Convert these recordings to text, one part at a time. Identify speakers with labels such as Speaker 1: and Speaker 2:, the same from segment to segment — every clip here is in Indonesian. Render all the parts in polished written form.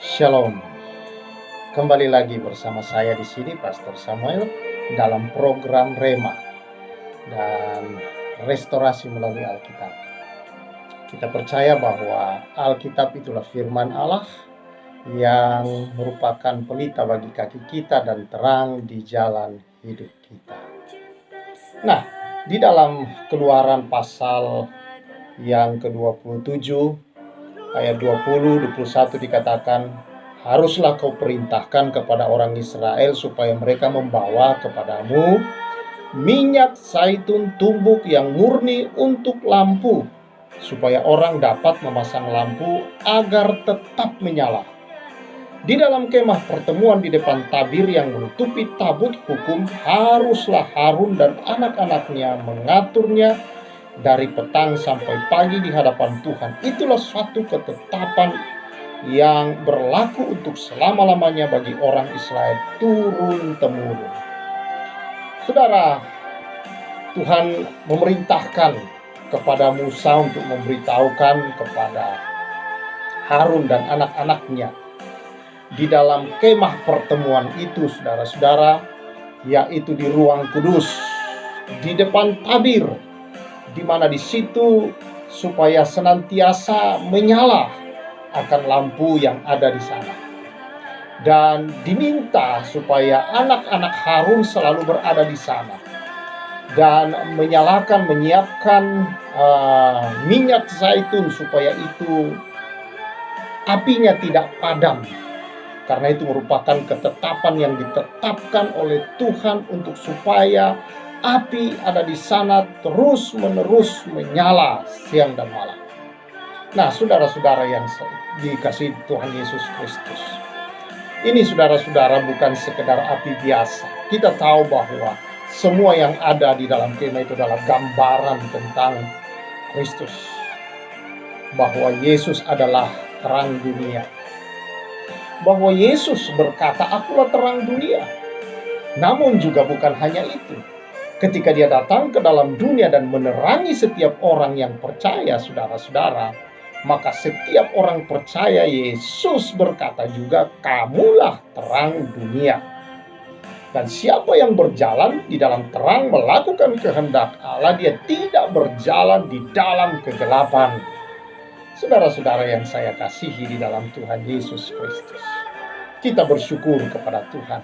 Speaker 1: Shalom. Kembali lagi bersama saya di sini Pastor Samuel dalam program Rema dan restorasi melalui Alkitab. Kita percaya bahwa Alkitab itulah firman Allah yang merupakan pelita bagi kaki kita dan terang di jalan hidup kita. Nah, di dalam Keluaran pasal yang ke-27 ayat 20-21 dikatakan, haruslah kau perintahkan kepada orang Israel supaya mereka membawa kepadamu minyak zaitun tumbuk yang murni untuk lampu, supaya orang dapat memasang lampu agar tetap menyala. Di dalam kemah pertemuan di depan tabir yang menutupi tabut hukum, haruslah Harun dan anak-anaknya mengaturnya dari petang sampai pagi di hadapan Tuhan. Itulah suatu ketetapan yang berlaku untuk selama-lamanya bagi orang Israel turun-temurun. Saudara, Tuhan memerintahkan kepada Musa untuk memberitahukan kepada Harun dan anak-anaknya di dalam kemah pertemuan itu, saudara-saudara, yaitu di ruang kudus di depan tabir, di mana di situ supaya senantiasa menyala akan lampu yang ada di sana. Dan diminta supaya anak-anak Harun selalu berada di sana dan menyiapkan minyak zaitun supaya itu apinya tidak padam. Karena itu merupakan ketetapan yang ditetapkan oleh Tuhan untuk supaya api ada di sana terus-menerus menyala siang dan malam. Nah, saudara-saudara yang dikasihi Tuhan Yesus Kristus, ini saudara-saudara bukan sekedar api biasa. Kita tahu bahwa semua yang ada di dalam kemah itu adalah gambaran tentang Kristus, bahwa Yesus adalah terang dunia, bahwa Yesus berkata, "Akulah terang dunia." Namun juga bukan hanya itu. Ketika dia datang ke dalam dunia dan menerangi setiap orang yang percaya, saudara-saudara, maka setiap orang percaya, Yesus berkata juga, "Kamulah terang dunia." Dan siapa yang berjalan di dalam terang melakukan kehendak Allah, dia tidak berjalan di dalam kegelapan. Saudara-saudara yang saya kasihi di dalam Tuhan Yesus Kristus, kita bersyukur kepada Tuhan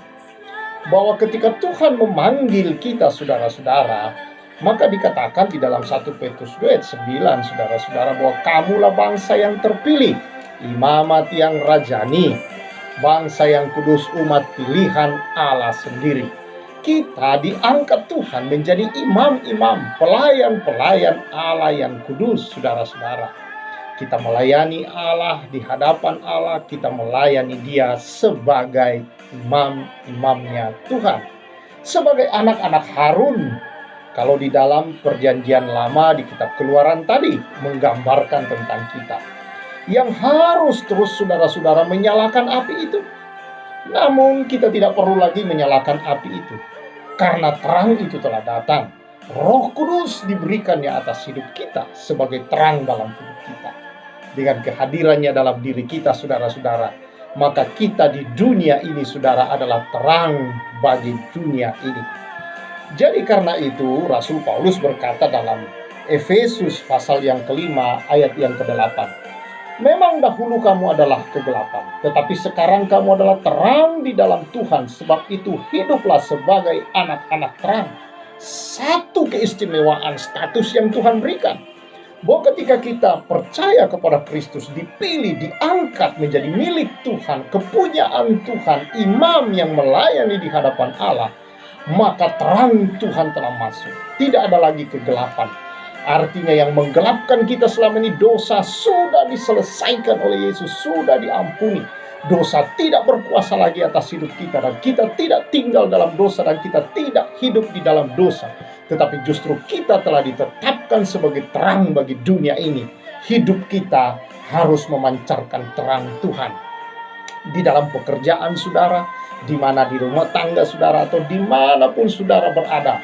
Speaker 1: bahwa ketika Tuhan memanggil kita, saudara-saudara, maka dikatakan di dalam 1 Petrus 2 ayat 9, saudara-saudara, bahwa kamulah bangsa yang terpilih, imamat yang rajani, bangsa yang kudus, umat pilihan Allah sendiri. Kita diangkat Tuhan menjadi imam-imam, pelayan-pelayan Allah yang kudus, saudara-saudara. Kita melayani Allah di hadapan Allah, kita melayani Dia sebagai imam-imamnya Tuhan. Sebagai anak-anak Harun, kalau di dalam perjanjian lama di kitab Keluaran tadi menggambarkan tentang kita yang harus terus saudara-saudara menyalakan api itu. Namun kita tidak perlu lagi menyalakan api itu, karena terang itu telah datang. Roh Kudus diberikannya atas hidup kita sebagai terang dalam hidup kita. Dengan kehadirannya dalam diri kita, saudara-saudara, maka kita di dunia ini, saudara, adalah terang bagi dunia ini. Jadi karena itu Rasul Paulus berkata dalam Efesus pasal yang kelima ayat yang ke-8, "Memang dahulu kamu adalah kegelapan, tetapi sekarang kamu adalah terang di dalam Tuhan. Sebab itu hiduplah sebagai anak-anak terang." Satu keistimewaan status yang Tuhan berikan, bahwa ketika kita percaya kepada Kristus, dipilih, diangkat menjadi milik Tuhan, kepunyaan Tuhan, imam yang melayani di hadapan Allah, maka terang Tuhan telah masuk. Tidak ada lagi kegelapan. Artinya yang menggelapkan kita selama ini, dosa sudah diselesaikan oleh Yesus, sudah diampuni. Dosa tidak berkuasa lagi atas hidup kita, dan kita tidak tinggal dalam dosa, dan kita tidak hidup di dalam dosa. Tetapi justru kita telah ditetapkan sebagai terang bagi dunia ini. Hidup kita harus memancarkan terang Tuhan. Di dalam pekerjaan saudara, di mana di rumah tangga saudara, atau dimanapun saudara berada,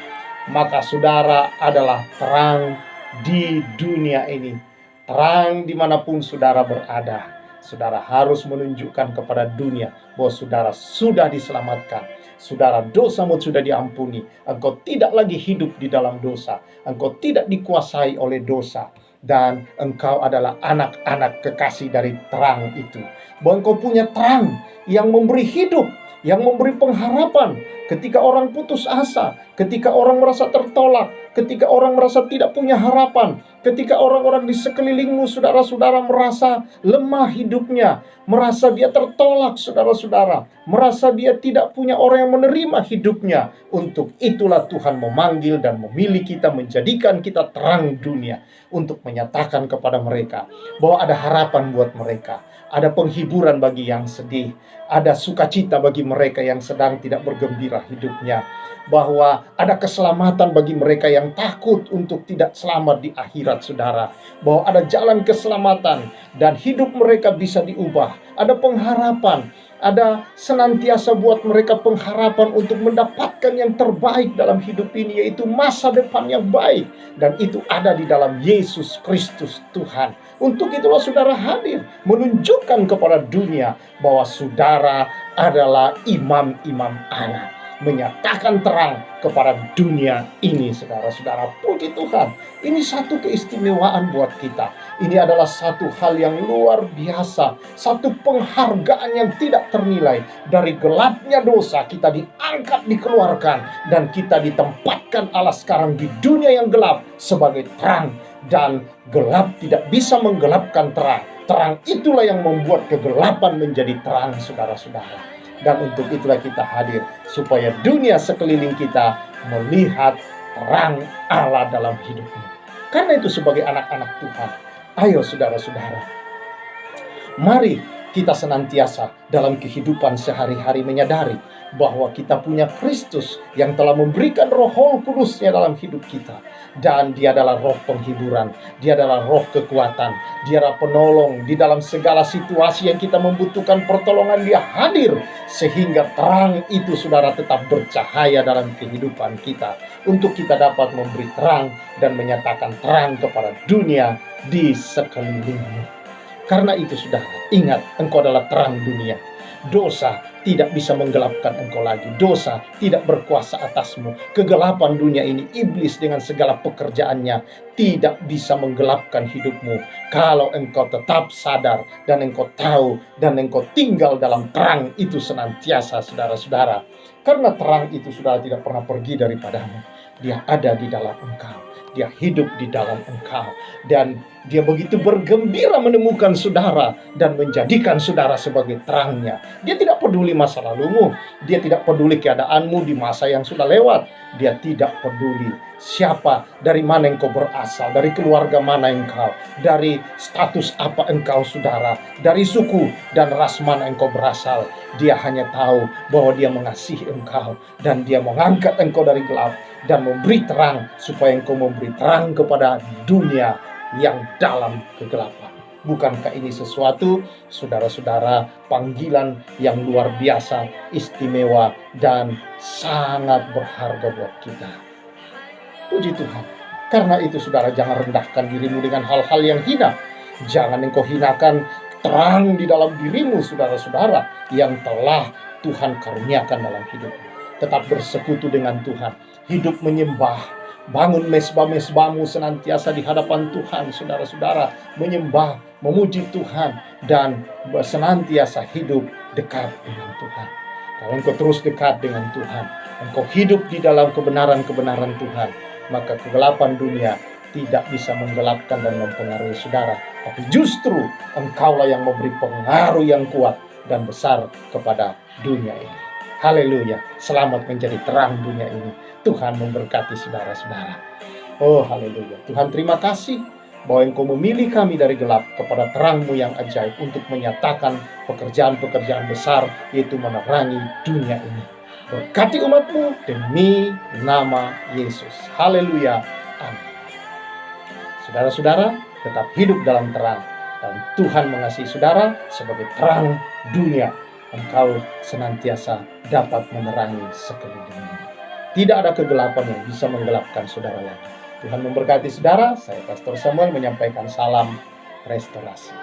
Speaker 1: maka saudara adalah terang di dunia ini. Terang dimanapun saudara berada. saudara harus menunjukkan kepada dunia bahwa saudara sudah diselamatkan. Saudara, dosamu sudah diampuni. Engkau tidak lagi hidup di dalam dosa. Engkau tidak dikuasai oleh dosa. Dan engkau adalah anak-anak kekasih dari terang itu. Bahwa engkau punya terang yang memberi hidup, yang memberi pengharapan. Ketika orang putus asa, ketika orang merasa tertolak, ketika orang merasa tidak punya harapan, ketika orang-orang di sekelilingmu, saudara-saudara, merasa lemah hidupnya, merasa dia tertolak, saudara-saudara, merasa dia tidak punya orang yang menerima hidupnya. Untuk itulah Tuhan memanggil dan memilih kita, menjadikan kita terang dunia, untuk menyatakan kepada mereka bahwa ada harapan buat mereka, ada penghiburan bagi yang sedih, ada sukacita bagi mereka yang sedang tidak bergembira hidupnya, bahwa ada keselamatan bagi mereka yang takut untuk tidak selamat di akhirat, saudara, bahwa ada jalan keselamatan dan hidup mereka bisa diubah, ada pengharapan, ada senantiasa buat mereka pengharapan untuk mendapatkan yang terbaik dalam hidup ini, yaitu masa depan yang baik, dan itu ada di dalam Yesus Kristus Tuhan. Untuk itulah saudara hadir, menunjukkan kepada dunia bahwa saudara adalah imam-imam anak, menyatakan terang kepada dunia ini, saudara-saudara. Puji Tuhan, ini satu keistimewaan buat kita. Ini adalah satu hal yang luar biasa, satu penghargaan yang tidak ternilai. Dari gelapnya dosa kita diangkat, dikeluarkan, dan kita ditempatkan Allah sekarang di dunia yang gelap sebagai terang. Dan gelap tidak bisa menggelapkan terang. Terang itulah yang membuat kegelapan menjadi terang, saudara-saudara. Dan untuk itulah kita hadir, supaya dunia sekeliling kita melihat terang Allah dalam hidupmu. Karena itu sebagai anak-anak Tuhan, ayo saudara-saudara, mari kita senantiasa dalam kehidupan sehari-hari menyadari bahwa kita punya Kristus yang telah memberikan Roh Kudus-Nya dalam hidup kita. Dan Dia adalah roh penghiburan, Dia adalah roh kekuatan, Dia adalah penolong di dalam segala situasi yang kita membutuhkan pertolongan. Dia hadir sehingga terang itu, saudara, tetap bercahaya dalam kehidupan kita, untuk kita dapat memberi terang dan menyatakan terang kepada dunia di sekelilingmu. Karena itu, saudara, ingat, engkau adalah terang dunia. Dosa tidak bisa menggelapkan engkau lagi. Dosa tidak berkuasa atasmu. Kegelapan dunia ini, iblis dengan segala pekerjaannya, tidak bisa menggelapkan hidupmu kalau engkau tetap sadar dan engkau tahu dan engkau tinggal dalam terang itu senantiasa, saudara-saudara. Karena terang itu, saudara, tidak pernah pergi daripadamu. Dia ada di dalam engkau, Dia hidup di dalam engkau, dan Dia begitu bergembira menemukan saudara dan menjadikan saudara sebagai terangnya. Dia tidak peduli masa lalumu, Dia tidak peduli keadaanmu di masa yang sudah lewat. Dia tidak peduli siapa, dari mana engkau berasal, dari keluarga mana engkau, dari status apa engkau, saudara, dari suku dan ras mana engkau berasal. Dia hanya tahu bahwa Dia mengasihi engkau, dan Dia mengangkat engkau dari gelap dan memberi terang, supaya engkau memberi terang kepada dunia yang dalam kegelapan. Bukankah ini sesuatu, saudara-saudara, panggilan yang luar biasa, istimewa, dan sangat berharga buat kita? Puji Tuhan. Karena itu, saudara, jangan rendahkan dirimu dengan hal-hal yang hina. Jangan engkau hinakan terang di dalam dirimu, saudara-saudara, yang telah Tuhan karuniakan dalam hidupmu. Tetap bersekutu dengan Tuhan, hidup menyembah. Bangun mesbah-mesbahmu senantiasa di hadapan Tuhan, saudara-saudara, menyembah, memuji Tuhan, dan senantiasa hidup dekat dengan Tuhan. Kalau engkau terus dekat dengan Tuhan, engkau hidup di dalam kebenaran-kebenaran Tuhan, maka kegelapan dunia tidak bisa menggelapkan dan mempengaruhi saudara. Tapi justru engkaulah yang memberi pengaruh yang kuat dan besar kepada dunia ini. Haleluya, selamat menjadi terang dunia ini. Tuhan memberkati saudara-saudara. Oh, haleluya. Tuhan, terima kasih bahwa Engkau memilih kami dari gelap kepada terang-Mu yang ajaib untuk menyatakan pekerjaan-pekerjaan besar, yaitu menerangi dunia ini. Berkati umat-Mu demi nama Yesus. Haleluya. Amin. Saudara-saudara, tetap hidup dalam terang, dan Tuhan mengasihi saudara sebagai terang dunia. Engkau senantiasa dapat menerangi sekelilingmu. Tidak ada kegelapan yang bisa menggelapkan saudara lagi. Tuhan memberkati saudara. Saya Pastor Samuel menyampaikan salam restorasi.